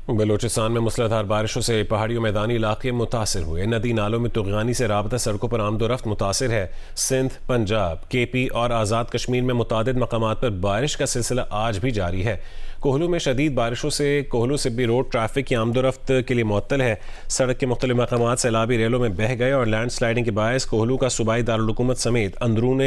بلوچستان میں موسلادھار بارشوں سے پہاڑی و میدانی علاقے متاثر ہوئے۔ ندی نالوں میں طغیانی سے رابطہ سڑکوں پر آمد و رفت متاثر ہے۔ سندھ، پنجاب، کے پی اور آزاد کشمیر میں متعدد مقامات پر بارش کا سلسلہ آج بھی جاری ہے۔ کوہلو میں شدید بارشوں سے کوہلو سبی روڈ ٹریفک کی آمد و رفت کے لیے معطل ہے۔ سڑک کے مختلف مقامات سیلابی ریلوں میں بہہ گئے اور لینڈ سلائیڈنگ کے باعث کوہلو کا صوبائی دارالحکومت سمیت اندرون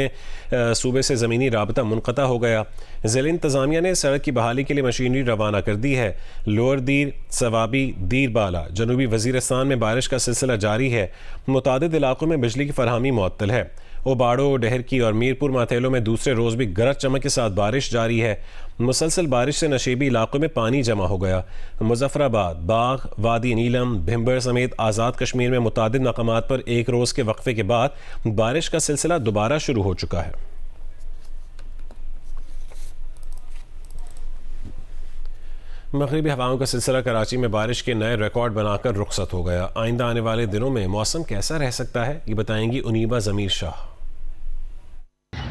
صوبے سے زمینی رابطہ منقطع ہو گیا۔ ضلع انتظامیہ نے سڑک کی بحالی کے لیے مشینری روانہ کر دی ہے۔ لوئر دیر، سوابی، دیر بالا، جنوبی وزیرستان میں بارش کا سلسلہ جاری ہے۔ متعدد علاقوں میں بجلی کی فراہمی معطل ہے۔ اوباڑو، ڈہرکی اور میرپور ماتھیلوں میں دوسرے روز بھی گرج چمک کے ساتھ بارش جاری ہے۔ مسلسل بارش سے نشیبی علاقوں میں پانی جمع ہو گیا۔ مظفرآباد، باغ، وادی نیلم، بھمبر سمیت آزاد کشمیر میں متعدد مقامات پر ایک روز کے وقفے کے بعد بارش کا سلسلہ دوبارہ شروع ہو چکا ہے۔ مغربی ہواؤں کا سلسلہ کراچی میں بارش کے نئے ریکارڈ بنا کر رخصت ہو گیا۔ آئندہ آنے والے دنوں میں موسم کیسا رہ سکتا ہے، یہ بتائیں گی انیبہ ضمیر شاہ۔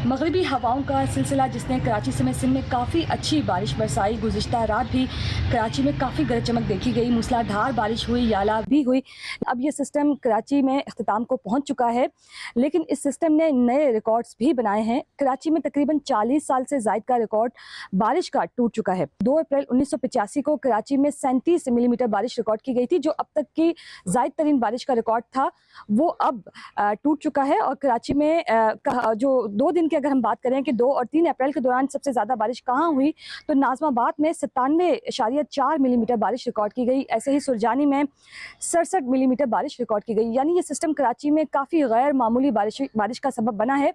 مغربی ہواؤں کا سلسلہ جس نے کراچی سمیت سندھ میں کافی اچھی بارش برسائی۔ گزشتہ رات بھی کراچی میں کافی گرج چمک دیکھی گئی، موسلادھار بارش ہوئی، یالا بھی ہوئی۔ اب یہ سسٹم کراچی میں اختتام کو پہنچ چکا ہے، لیکن اس سسٹم نے نئے ریکارڈز بھی بنائے ہیں۔ کراچی میں تقریباً 40 سال سے زائد کا ریکارڈ بارش کا ٹوٹ چکا ہے۔ 2 اپریل 1985 کو کراچی میں 37 ملی میٹر بارش ریکارڈ کی گئی تھی، جو اب تک کی زائد ترین بارش کا ریکارڈ تھا، وہ اب ٹوٹ چکا ہے۔ اور کراچی میں جو 2 دن اگر ہم بات کریں کہ 2 اور 3 اپریل کے دوران سب سے زیادہ بارش کہاں ہوئی، تو ناظم آباد میں 97.4 ملی میٹر بارش ریکارڈ کی گئی۔ ایسے ہی سرجانی میں 67 ملی میٹر بارش ریکارڈ کی گئی۔ یعنی یہ سسٹم کراچی میں کافی غیر معمولی بارش کا سبب بنا ہے۔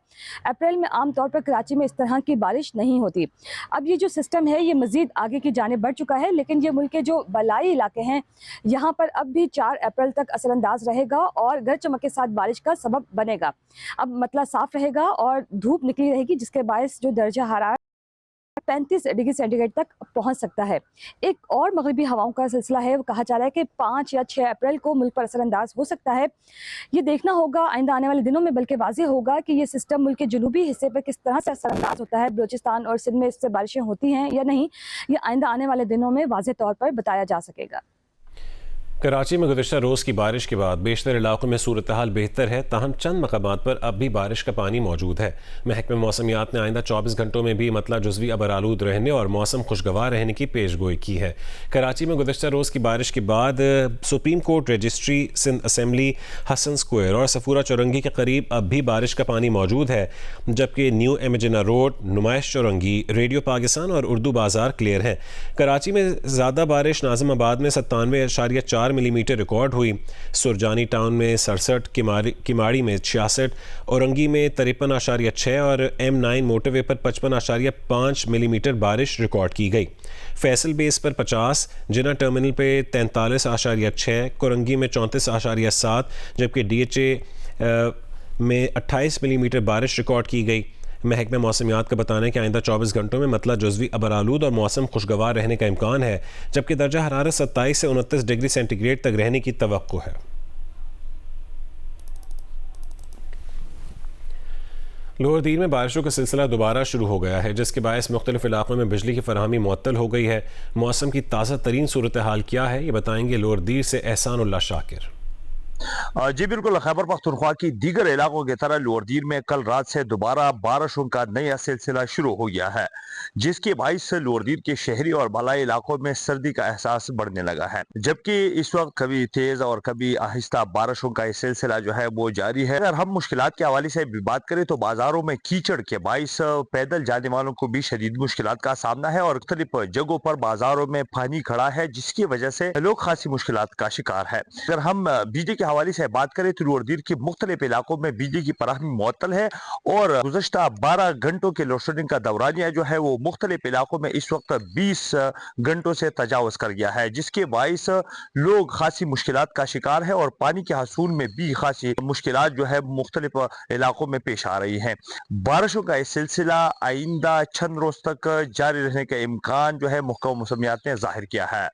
اپریل میں عام طور پر کراچی میں اس طرح کی بارش نہیں ہوتی۔ اب یہ جو سسٹم ہے یہ مزید آگے کی جانب بڑھ چکا ہے، لیکن یہ ملک کے جو بالائی علاقے ہیں یہاں پر اب بھی 4 اپریل تک اثر انداز رہے گا اور گرج چمک کے ساتھ بارش کا سبب بنے گا۔ اب مطلع صاف رہے گا اور دھوپ نکلی رہے گی، جس کے باعث جو درجہ حرارت 35 ڈگری سینٹی گریڈ تک پہنچ سکتا ہے۔ ایک اور مغربی ہواؤں کا سلسلہ ہے، وہ کہا جا رہا ہے کہ 5 یا 6 اپریل کو ملک پر اثر انداز ہو سکتا ہے۔ یہ دیکھنا ہوگا آئندہ آنے والے دنوں میں، بلکہ واضح ہوگا کہ یہ سسٹم ملک کے جنوبی حصے پر کس طرح سے اثر انداز ہوتا ہے۔ بلوچستان اور سندھ میں اس سے بارشیں ہوتی ہیں یا نہیں، یہ آئندہ آنے والے دنوں میں واضح طور پر بتایا جا سکے گا۔ کراچی میں گزشتہ روز کی بارش کے بعد بیشتر علاقوں میں صورتحال بہتر ہے، تاہم چند مقامات پر اب بھی بارش کا پانی موجود ہے۔ محکمہ موسمیات نے آئندہ 24 گھنٹوں میں بھی مطلع جزوی ابرآلود رہنے اور موسم خوشگوار رہنے کی پیش گوئی کی ہے۔ کراچی میں گزشتہ روز کی بارش کے بعد supreme court registry, Sindh assembly, Hasan square اور سفورہ چورنگی کے قریب اب بھی بارش کا پانی موجود ہے، جبکہ نیو امیجنا روڈ، نمائش چورنگی، ریڈیو پاکستان اور اردو بازار کلیئر ہیں۔ کراچی میں زیادہ بارش ناظم آباد میں 97.4 ملی میٹر ریکارڈ ہوئی۔ سرجانی ٹاؤن میں 67، کماڑی میں 66، اورنگی میں 53.6 اور M9 موٹر وے پر 55.5 ملی میٹر بارش ریکارڈ کی گئی۔ فیصل بیس پر 50، جنہ ٹرمنل پہ 43.6، کورنگی میں 34.7، جبکہ DHA میں 28 ملی میٹر بارش ریکارڈ کی گئی۔ محکمہ موسمیات کا بتانا ہے کہ آئندہ 24 گھنٹوں میں مطلع جزوی ابرآلود اور موسم خوشگوار رہنے کا امکان ہے، جبکہ درجہ حرارت 27 سے 29 ڈگری سینٹی گریڈ تک رہنے کی توقع ہے۔ لوئر دیر میں بارشوں کا سلسلہ دوبارہ شروع ہو گیا ہے، جس کے باعث مختلف علاقوں میں بجلی کی فراہمی معطل ہو گئی ہے۔ موسم کی تازہ ترین صورتحال کیا ہے، یہ بتائیں گے لوئر دیر سے احسان اللہ شاکر۔ جی بالکل، خیبر پختونخوا کی دیگر علاقوں کی طرح لوئر دیر میں کل رات سے دوبارہ بارشوں کا نیا سلسلہ شروع ہو گیا ہے، جس کے باعث سے لوئر دیر کے شہری اور بالائی علاقوں میں سردی کا احساس بڑھنے لگا ہے، جبکہ اس وقت کبھی تیز اور کبھی آہستہ بارشوں کا یہ سلسلہ جو ہے وہ جاری ہے۔ اگر ہم مشکلات کے حوالے سے بھی بات کریں تو بازاروں میں کیچڑ کے باعث پیدل جانے والوں کو بھی شدید مشکلات کا سامنا ہے اور مختلف جگہوں پر بازاروں میں پانی کھڑا ہے، جس کی وجہ سے لوگ خاصی مشکلات کا شکار ہے۔ اگر ہم بجلی کے حوالے سے بات کریں تو لوئر دیر کے مختلف علاقوں میں بجلی کی فراہمی معطل ہے اور گزشتہ 12 گھنٹوں کے لوڈ شیڈنگ کا دورانیہ جو ہے وہ مختلف علاقوں میں اس وقت 20 گھنٹوں سے تجاوز کر گیا ہے، جس کے باعث لوگ خاصی مشکلات کا شکار ہے اور پانی کے حصول میں بھی خاصی مشکلات جو ہے مختلف علاقوں میں پیش آ رہی ہیں۔ بارشوں کا یہ سلسلہ آئندہ چند روز تک جاری رہنے کا امکان جو ہے محکمہ موسمیات نے ظاہر کیا ہے۔